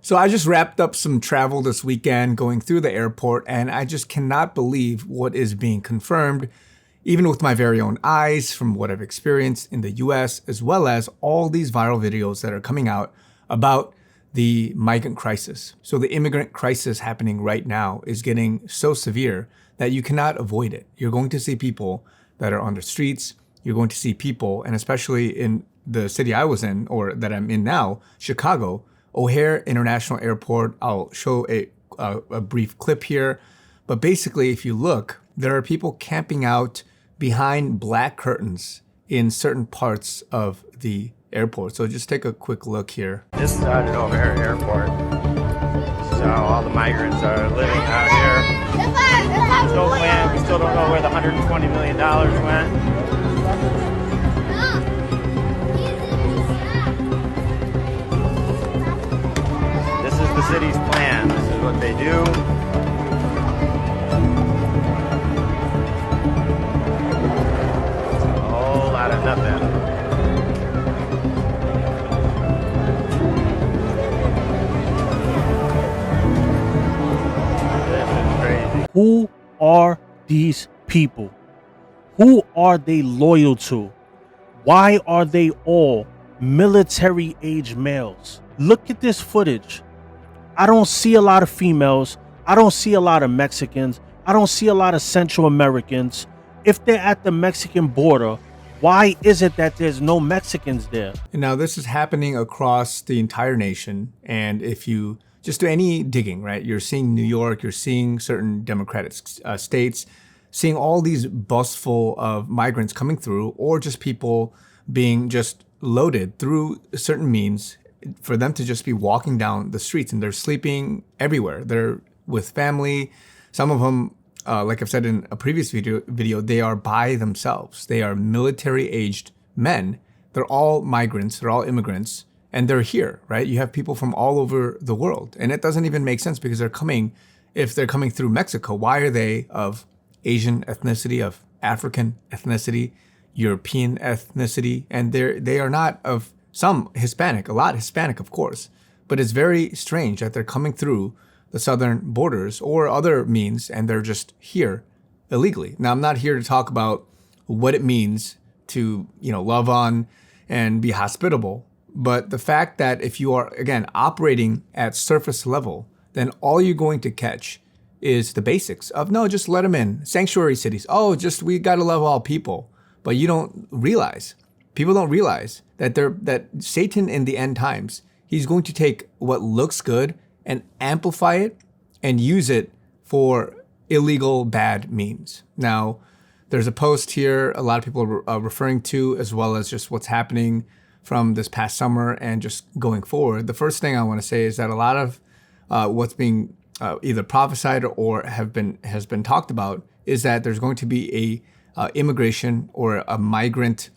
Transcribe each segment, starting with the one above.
So I just wrapped up some travel this weekend going through the airport, and I just cannot believe what is being confirmed, even with my very own eyes from what I've experienced in the US, as well as all these viral videos that are coming out about the migrant crisis. So the immigrant crisis happening right now is getting so severe that you cannot avoid it. You're going to see people that are on the streets. You're going to see people, and especially in the city I was in, or that I'm in now, Chicago, O'Hare International Airport. I'll show a brief clip here. But basically, if you look, there are people camping out behind black curtains in certain parts of the airport. So just take a quick look here. This is out at O'Hare Airport. This is how all the migrants are living out here. Still plan. We still don't know where the $120 million went. This is the city's plan. This is what they do. It's a whole lot of nothing. Who are these people? Who are they loyal to? Why are they all military-age males? Look at this footage. I don't see a lot of females. I don't see a lot of Mexicans. I don't see a lot of Central Americans. If they're at the Mexican border, why is it that there's no Mexicans there? And now this is happening across the entire nation. And if you just do any digging, right, you're seeing New York, you're seeing certain Democratic states, seeing all these bus full of migrants coming through, or just people being just loaded through certain means for them to just be walking down the streets, and they're sleeping everywhere. They're with family. Some of them, like I've said in a previous video, they are by themselves. They are military-aged men. They're all migrants. They're all immigrants, and they're here, right? You have people from all over the world, and it doesn't even make sense because they're coming. If they're coming through Mexico, why are they of Asian ethnicity, of African ethnicity, European ethnicity, and they are not of some Hispanic, a lot Hispanic, of course, but it's very strange that they're coming through the southern borders or other means, and they're just here illegally. Now, I'm not here to talk about what it means to, love on and be hospitable, but the fact that if you are, again, operating at surface level, then all you're going to catch is the basics of, no, just let them in. Sanctuary cities. Oh, we got to love all people. But you don't realize, people don't realize that Satan in the end times, he's going to take what looks good and amplify it and use it for illegal bad means. Now, there's a post here a lot of people are referring to, as well as just what's happening from this past summer and just going forward. The first thing I want to say is that a lot of what's being either prophesied or has been talked about is that there's going to be a immigration or a migrant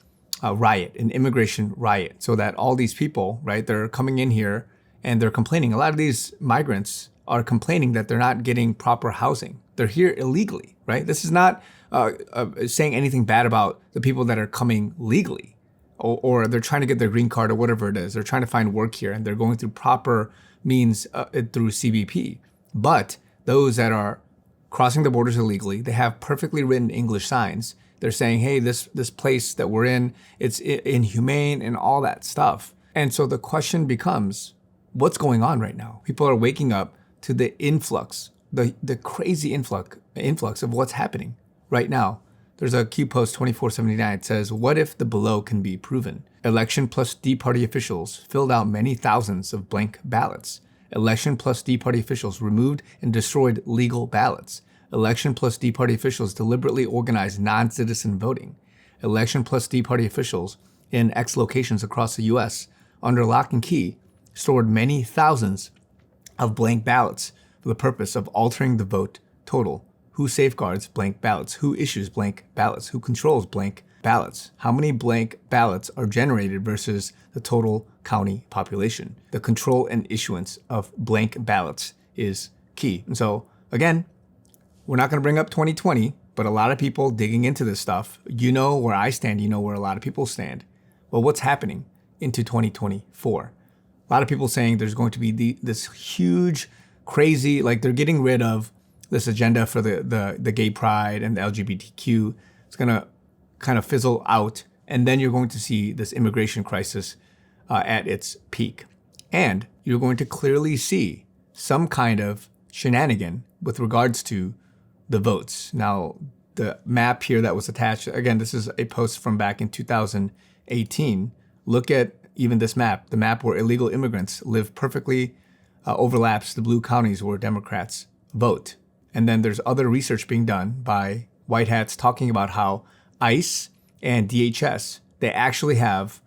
riot, an immigration riot, so that all these people, right, they're coming in here and they're complaining. A lot of these migrants are complaining that they're not getting proper housing. They're here illegally, right? This is not saying anything bad about the people that are coming legally, or they're trying to get their green card or whatever it is. They're trying to find work here and they're going through proper means through CBP. But those that are crossing the borders illegally, they have perfectly written English signs. They're saying, hey, this place that we're in, it's inhumane and all that stuff. And so the question becomes, what's going on right now? People are waking up to the influx, the crazy influx of what's happening right now. There's a Q post 2479. It says, what if the below can be proven? Election plus D party officials filled out many thousands of blank ballots. Election plus D party officials removed and destroyed legal ballots. Election plus D party officials deliberately organized non-citizen voting. Election plus D party officials in X locations across the U.S. under lock and key stored many thousands of blank ballots for the purpose of altering the vote total. Who safeguards blank ballots? Who issues blank ballots? Who controls blank ballots? How many blank ballots are generated versus the total county population? The control and issuance of blank ballots is key. And so, again, we're not going to bring up 2020, but a lot of people digging into this stuff, you know where I stand, you know where a lot of people stand. Well, what's happening into 2024? A lot of people saying there's going to be this huge, crazy, like they're getting rid of this agenda for the gay pride and the LGBTQ. It's going to kind of fizzle out. And then you're going to see this immigration crisis at its peak. And you're going to clearly see some kind of shenanigan with regards to the votes. Now, the map here that was attached, again, this is a post from back in 2018. Look at even this map. The map where illegal immigrants live perfectly overlaps the blue counties where Democrats vote. And then there's other research being done by white hats talking about how ICE and DHS, they actually have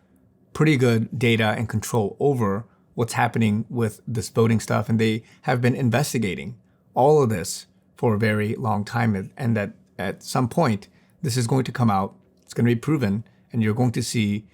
pretty good data and control over what's happening with this voting stuff. And they have been investigating all of this for a very long time. And that at some point, this is going to come out. It's going to be proven. And you're going to see,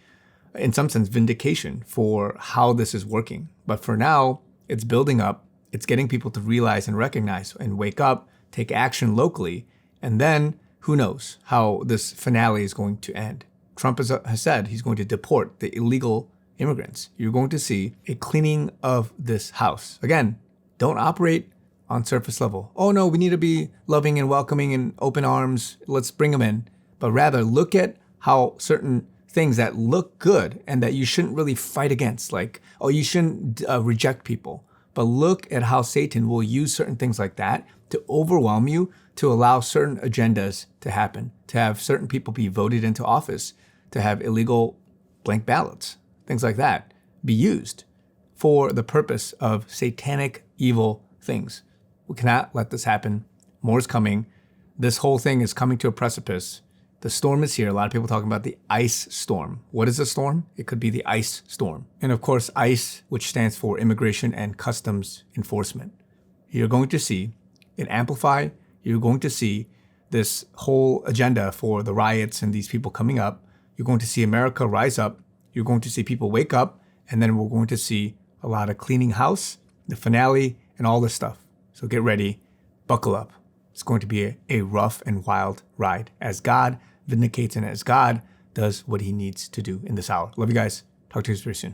in some sense, vindication for how this is working. But for now, it's building up. It's getting people to realize and recognize and wake up, take action locally. And then who knows how this finale is going to end. Trump has said he's going to deport the illegal immigrants. You're going to see a cleaning of this house. Again, don't operate on surface level. Oh no, we need to be loving and welcoming and open arms. Let's bring them in. But rather look at how certain things that look good and that you shouldn't really fight against, like, oh, you shouldn't reject people. But look at how Satan will use certain things like that to overwhelm you, to allow certain agendas to happen, to have certain people be voted into office, to have illegal blank ballots, things like that, be used for the purpose of satanic evil things. We cannot let this happen. More is coming. This whole thing is coming to a precipice. The storm is here. A lot of people talking about the ICE storm. What is a storm? It could be the ICE storm. And of course, ICE, which stands for Immigration and Customs Enforcement. You're going to see it amplify. You're going to see this whole agenda for the riots and these people coming up. You're going to see America rise up. You're going to see people wake up. And then we're going to see a lot of cleaning house, the finale, and all this stuff. So get ready. Buckle up. It's going to be a rough and wild ride as God vindicates and as God does what he needs to do in this hour. Love you guys. Talk to you very soon.